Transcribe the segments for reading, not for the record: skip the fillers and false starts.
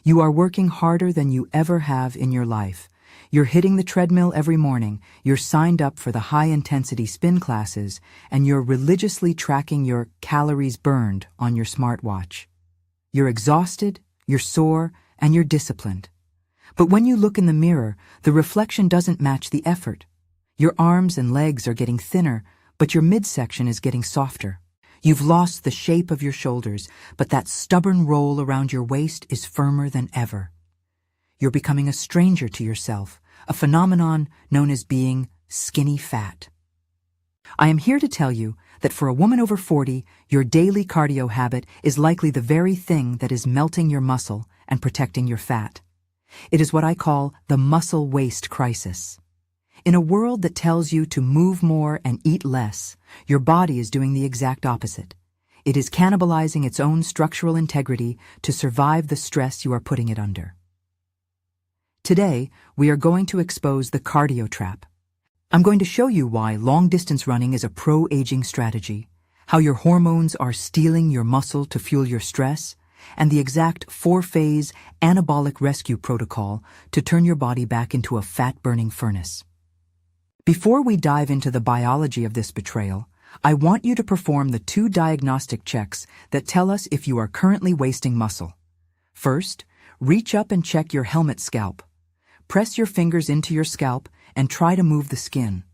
You are working harder than you ever have in your life. You're hitting the treadmill every morning, you're signed up for the high-intensity spin classes, and you're religiously tracking your calories burned on your smartwatch. You're exhausted, you're sore, and you're disciplined. But when you look in the mirror, the reflection doesn't match the effort. Your arms and legs are getting thinner, but your midsection is getting softer. You've lost the shape of your shoulders, but that stubborn roll around your waist is firmer than ever. You're becoming a stranger to yourself, a phenomenon known as being skinny fat. I am here to tell you that for a woman over 40, your daily cardio habit is likely the very thing that is melting your muscle and protecting your fat. It is what I call the muscle waste crisis. In a world that tells you to move more and eat less, your body is doing the exact opposite. It is cannibalizing its own structural integrity to survive the stress you are putting it under. Today, we are going to expose the cardio trap. I'm going to show you why long-distance running is a pro-aging strategy, how your hormones are stealing your muscle to fuel your stress, and the exact 4-phase anabolic rescue protocol to turn your body back into a fat-burning furnace. Before we dive into the biology of this betrayal, I want you to perform the 2 diagnostic checks that tell us if you are currently wasting muscle. First, reach up and check your helmet scalp. Press your fingers into your scalp and try to move the skin.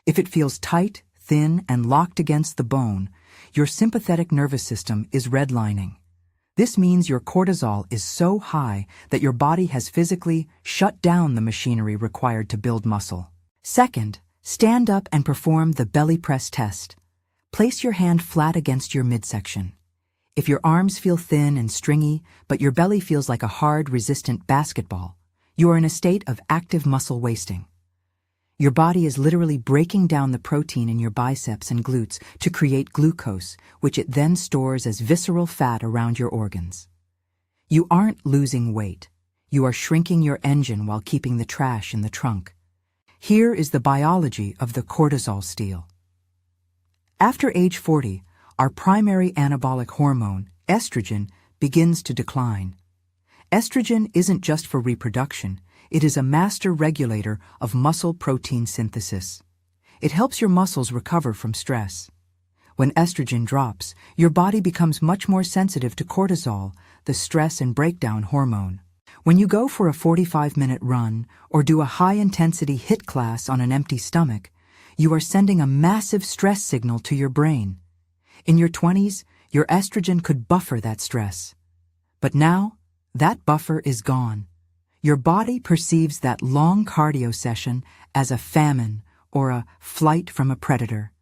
If it feels tight, thin, and locked against the bone, your sympathetic nervous system is redlining. This means your cortisol is so high that your body has physically shut down the machinery required to build muscle. Second, stand up and perform the belly press test. Place your hand flat against your midsection. If your arms feel thin and stringy, but your belly feels like a hard, resistant basketball, you are in a state of active muscle wasting. Your body is literally breaking down the protein in your biceps and glutes to create glucose, which it then stores as visceral fat around your organs. You aren't losing weight. You are shrinking your engine while keeping the trash in the trunk. Here is the biology of the cortisol steal. After age 40, our primary anabolic hormone, estrogen, begins to decline. Estrogen isn't just for reproduction, it is a master regulator of muscle protein synthesis. It helps your muscles recover from stress. When estrogen drops, your body becomes much more sensitive to cortisol, the stress and breakdown hormone. When you go for a 45-minute run or do a high-intensity HIIT class on an empty stomach, you are sending a massive stress signal to your brain. In your 20s, your estrogen could buffer that stress. But now, that buffer is gone. Your body perceives that long cardio session as a famine or a flight from a predator.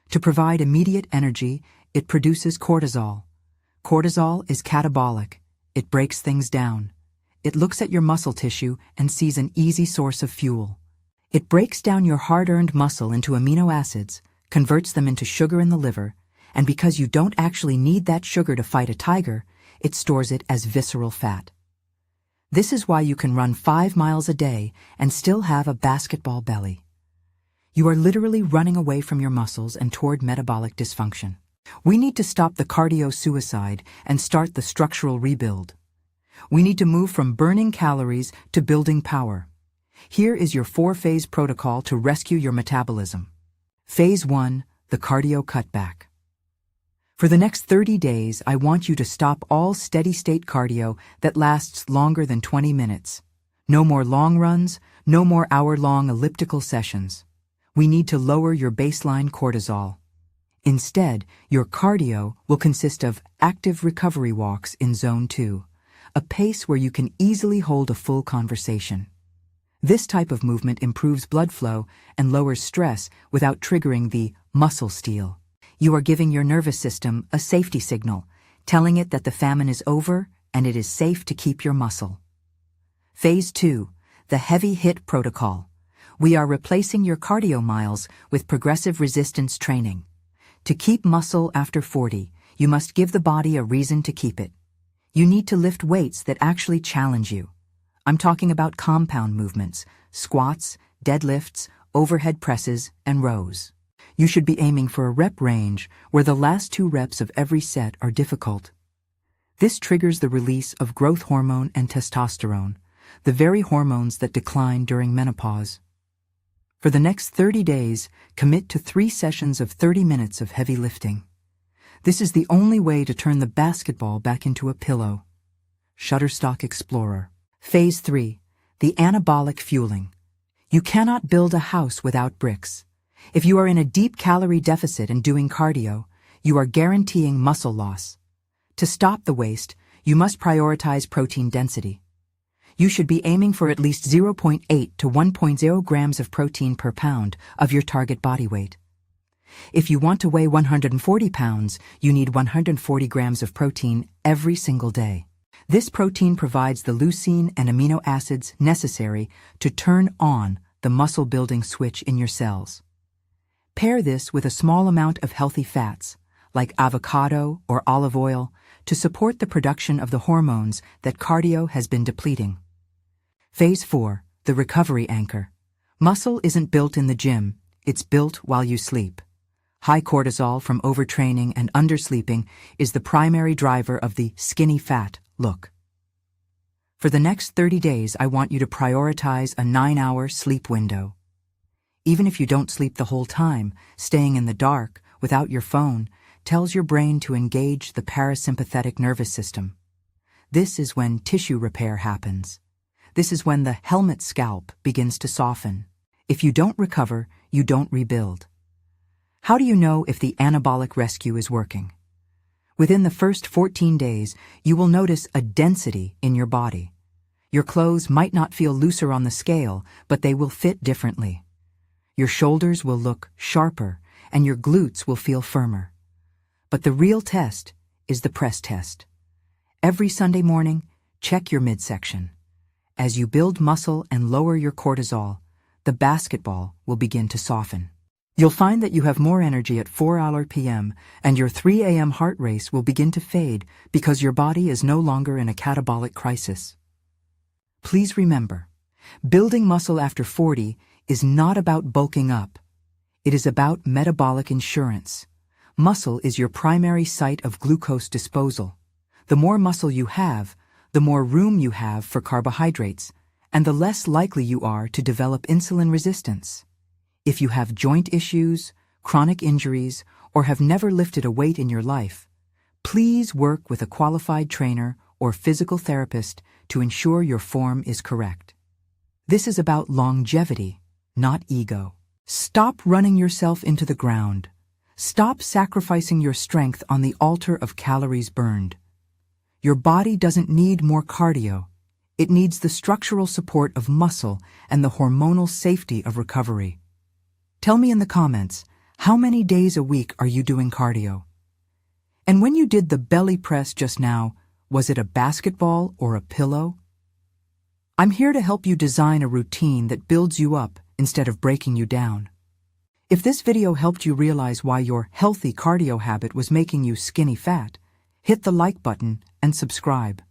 To provide immediate energy, it produces cortisol. Cortisol is catabolic. It breaks things down. It looks at your muscle tissue and sees an easy source of fuel. It breaks down your hard-earned muscle into amino acids, converts them into sugar in the liver, and because you don't actually need that sugar to fight a tiger, it stores it as visceral fat. This is why you can run 5 miles a day and still have a basketball belly. You are literally running away from your muscles and toward metabolic dysfunction. We need to stop the cardio suicide and start the structural rebuild. We need to move from burning calories to building power. Here is your 4-phase protocol to rescue your metabolism. Phase 1, the cardio cutback. For the next 30 days, I want you to stop all steady-state cardio that lasts longer than 20 minutes. No more long runs, no more hour-long elliptical sessions. We need to lower your baseline cortisol. Instead, your cardio will consist of active recovery walks in Zone 2, a pace where you can easily hold a full conversation. This type of movement improves blood flow and lowers stress without triggering the muscle steal. You are giving your nervous system a safety signal, telling it that the famine is over and it is safe to keep your muscle. Phase 2, the heavy HIIT protocol. We are replacing your cardio miles with progressive resistance training. To keep muscle after 40, you must give the body a reason to keep it. You need to lift weights that actually challenge you. I'm talking about compound movements, squats, deadlifts, overhead presses, and rows. You should be aiming for a rep range where the last 2 reps of every set are difficult. This triggers the release of growth hormone and testosterone, the very hormones that decline during menopause. For the next 30 days, commit to 3 sessions of 30 minutes of heavy lifting. This is the only way to turn the basketball back into a pillow. Shutterstock Explorer. Phase 3. The anabolic fueling. You cannot build a house without bricks. If you are in a deep calorie deficit and doing cardio, you are guaranteeing muscle loss. To stop the waste, you must prioritize protein density. You should be aiming for at least 0.8 to 1.0 grams of protein per pound of your target body weight. If you want to weigh 140 pounds, you need 140 grams of protein every single day. This protein provides the leucine and amino acids necessary to turn on the muscle-building switch in your cells. Pair this with a small amount of healthy fats, like avocado or olive oil, to support the production of the hormones that cardio has been depleting. Phase 4. The recovery anchor. Muscle isn't built in the gym, it's built while you sleep. High cortisol from overtraining and undersleeping is the primary driver of the skinny fat look. For the next 30 days, I want you to prioritize a 9-hour sleep window. Even if you don't sleep the whole time, staying in the dark, without your phone, tells your brain to engage the parasympathetic nervous system. This is when tissue repair happens. This is when the helmet scalp begins to soften. If you don't recover, you don't rebuild. How do you know if the anabolic rescue is working? Within the first 14 days, you will notice a density in your body. Your clothes might not feel looser on the scale, but they will fit differently. Your shoulders will look sharper, and your glutes will feel firmer. But the real test is the press test. Every Sunday morning, check your midsection. As you build muscle and lower your cortisol, the basketball will begin to soften. You'll find that you have more energy at 4 p.m. and your 3 a.m. heart race will begin to fade because your body is no longer in a catabolic crisis. Please remember, building muscle after 40 is not about bulking up. It is about metabolic insurance. Muscle is your primary site of glucose disposal. The more muscle you have, the more room you have for carbohydrates, and the less likely you are to develop insulin resistance. If you have joint issues, chronic injuries, or have never lifted a weight in your life, please work with a qualified trainer or physical therapist to ensure your form is correct. This is about longevity, not ego. Stop running yourself into the ground. Stop sacrificing your strength on the altar of calories burned. Your body doesn't need more cardio. It needs the structural support of muscle and the hormonal safety of recovery. Tell me in the comments, how many days a week are you doing cardio? And when you did the belly press just now, was it a basketball or a pillow? I'm here to help you design a routine that builds you up instead of breaking you down. If this video helped you realize why your healthy cardio habit was making you skinny fat, hit the like button and subscribe.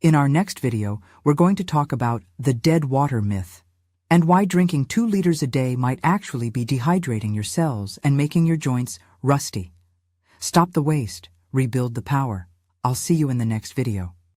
In our next video, we're going to talk about the dead water myth and why drinking 2 liters a day might actually be dehydrating your cells and making your joints rusty. Stop the waste, rebuild the power. I'll see you in the next video.